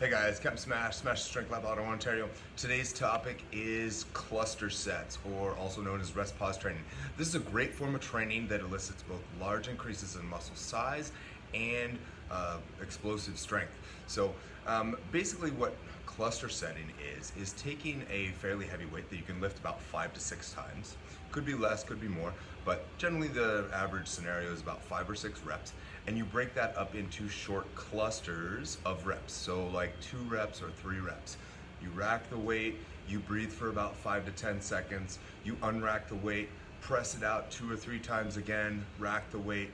Hey guys, Captain Smash, Smash Strength Lab, Ottawa, Ontario. Today's topic is cluster sets, or also known as rest pause training. This is a great form of training that elicits both large increases in muscle size and explosive strength. So basically what cluster setting is taking a fairly heavy weight that you can lift about 5 to 6 times. Could be less, could be more, but generally the average scenario is about 5 or 6 reps, and you break that up into short clusters of reps. So like 2 reps or 3 reps. You rack the weight, you breathe for about 5 to 10 seconds, you unrack the weight, press it out 2 or 3 times again, rack the weight,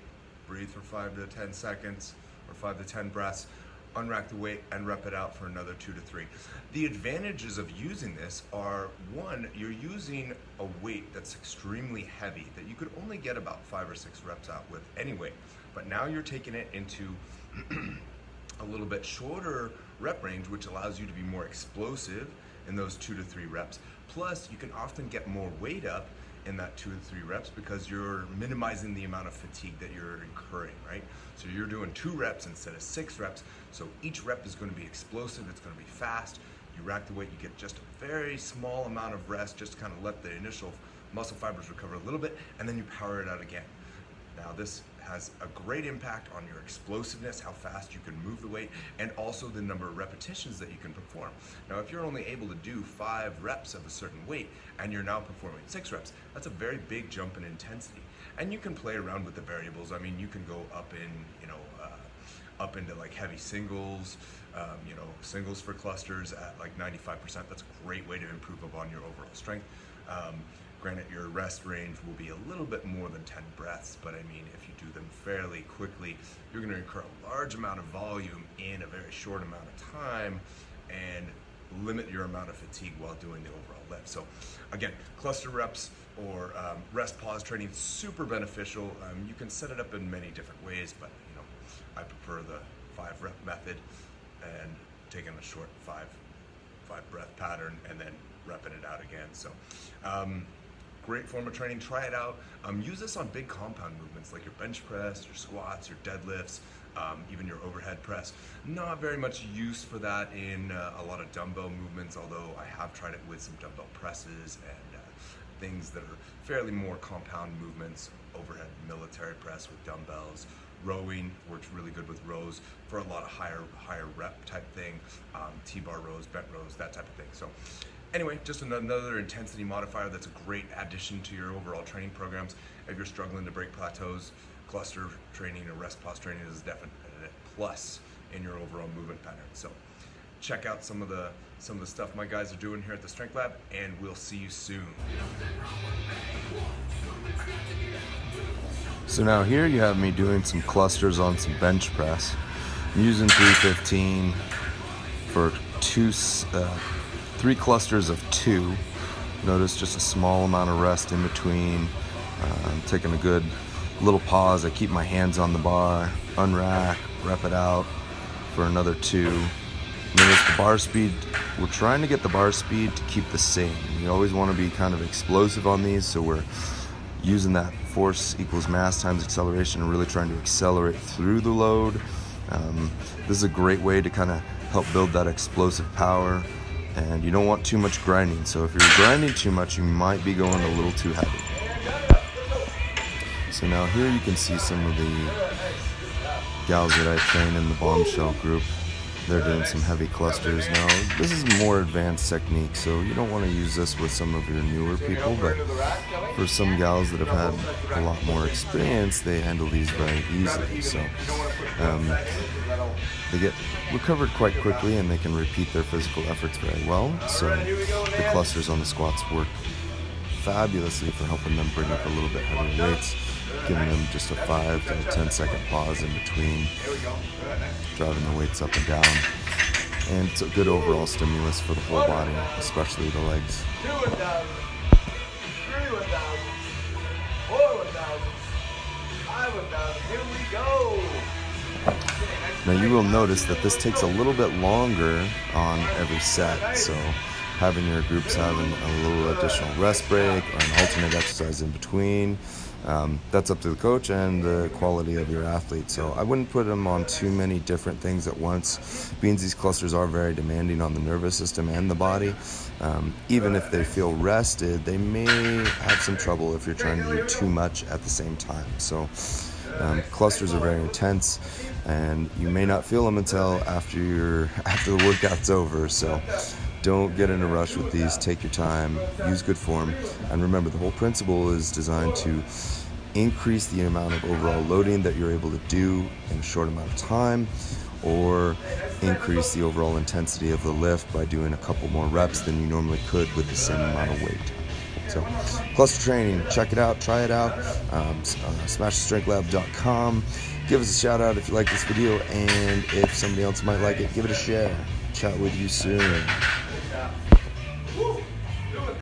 breathe for 5 to 10 seconds or 5 to 10 breaths, unrack the weight and rep it out for another 2 to 3. The advantages of using this are, one, you're using a weight that's extremely heavy that you could only get about 5 or 6 reps out with anyway, but now you're taking it into a little bit shorter rep range, which allows you to be more explosive in those 2 to 3 reps. Plus, you can often get more weight up in that 2 to 3 reps because you're minimizing the amount of fatigue that you're incurring, right? So you're doing 2 reps instead of 6 reps. So each rep is going to be explosive, it's going to be fast. You rack the weight, you get just a very small amount of rest, just to kind of let the initial muscle fibers recover a little bit, and then you power it out again. Now this has a great impact on your explosiveness, how fast you can move the weight, and also the number of repetitions that you can perform. Now if you're only able to do 5 reps of a certain weight and you're now performing 6 reps, that's a very big jump in intensity. And you can play around with the variables. I mean, you can go up in, up into like heavy singles, singles for clusters at like 95%. That's a great way to improve upon your overall strength. Granted, your rest range will be a little bit more than 10 breaths, but I mean, if you do them fairly quickly, you're going to incur a large amount of volume in a very short amount of time and limit your amount of fatigue while doing the overall lift. So again, cluster reps or rest pause training, super beneficial. You can set it up in many different ways, but I prefer the 5 rep method and taking a short 5 breath pattern and then repping it out again. So great form of training. Try it out. Use this on big compound movements like your bench press, your squats, your deadlifts, even your overhead press. Not very much use for that in a lot of dumbbell movements, although I have tried it with some dumbbell presses and things that are fairly more compound movements. Overhead military press with dumbbells. Rowing works really good with rows for a lot of higher rep type thing. T-bar rows, bent rows, that type of thing. So anyway, just another intensity modifier that's a great addition to your overall training programs. If you're struggling to break plateaus, cluster training or rest pause training is definitely a plus in your overall movement pattern. So check out some of the stuff my guys are doing here at the Strength Lab, and we'll see you soon. So now here you have me doing some clusters on some bench press. I'm using 315 for 3 clusters of 2. Notice just a small amount of rest in between. I'm taking a good little pause. I keep my hands on the bar, unrack, rep it out for another 2. Notice the bar speed. We're trying to get the bar speed to keep the same. You always want to be kind of explosive on these, so we're using that force equals mass times acceleration and really trying to accelerate through the load. This is a great way to kind of help build that explosive power, and you don't want too much grinding. So if you're grinding too much, you might be going a little too heavy. So now here you can see some of the gals that I train in the bombshell group. They're doing some heavy clusters. Now, this is more advanced technique, so you don't want to use this with some of your newer people, but for some gals that have had a lot more experience, they handle these very easily. So they get recovered quite quickly and they can repeat their physical efforts very well. So the clusters on the squats work fabulously for helping them bring up a little bit heavier weights, giving them just a 5 to 10 second pause in between, driving the weights up and down, and it's a good overall stimulus for the whole body, especially the legs. 2 1,000, 3 1,000, 4 1,000, 5 1,000, here we go! Now you will notice that this takes a little bit longer on every set, so having your groups having a little additional rest break or an alternate exercise in between That's up to the coach and the quality of your athlete. So I wouldn't put them on too many different things at once. Being these clusters are very demanding on the nervous system and the body. Even if they feel rested, they may have some trouble if you're trying to do too much at the same time. So clusters are very intense, and you may not feel them until after the workout's over. So don't get in a rush with these. Take your time, use good form, and remember, the whole principle is designed to increase the amount of overall loading that you're able to do in a short amount of time, or increase the overall intensity of the lift by doing a couple more reps than you normally could with the same amount of weight. So cluster training, check it out, try it out. SmashTheStrengthLab.com. Give us a shout out if you like this video, and if somebody else might like it, give it a share. Chat with you soon.